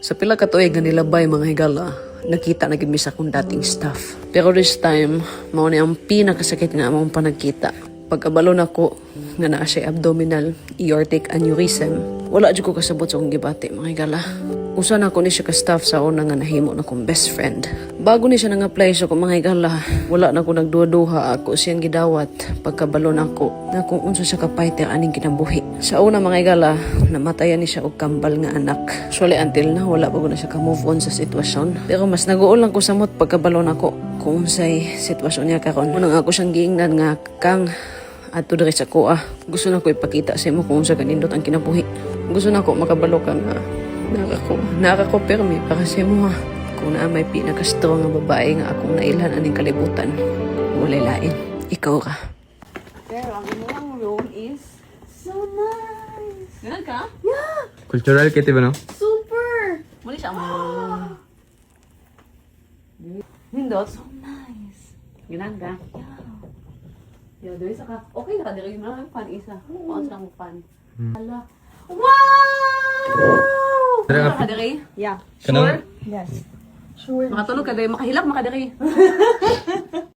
Sa pila ka tuig nga nilabay mga higala, nakita na gid mi sa akong dating staff. Pero this time, mao ni ang pinakasakit nga among panagkita. Pagkabalo nako nga naa siya abdominal aortic aneurysm, wala jud ko kasabot sa akong gibati mga higala. Usa na ko ni siya ka staff sa una nga nahimo na kong best friend. Bago ni siya nang-apply sa akong mga higala, wala na ko nagduha-duha ako siyang gidawat pagkabalo nako na kung unsa siya ka-fighter aning kinabuhi. Sa una mga higala, namatayan ni siya og kambal nga anak. Actually until na wala pa ko na siya ka-move on sa sitwasyon. Pero mas naguol lang ko samot pagkabalo nako kung unsay sitwasyon niya karon. Unang ako siyang giingnan nga kang ato diri sa kuha. Gusto na ko ipakita sa imo kung unsa kanindot ang kinabuhi. Gusto na ko makabalo ka nga nakako-permi para sa imo ha. Kung naa may pinaka-strong nga babae nga akong nailhan aning kalibutan, walay lain, ikaw ka. Pero ang imong room is so nice. Ganun ka? Yeah! Cultural kiti ba no? Super! Muli siya ang Nindot? So nice. Ganun ka? Yeah. Diri sa ka. Okay na ka, diri mo lang fan isa. Paano lang mo fan? Hala. Wow! Diri Ano ka diri? Yeah. Kanang Yes. Sure. Makatulog ka diri, makahilak makadiri.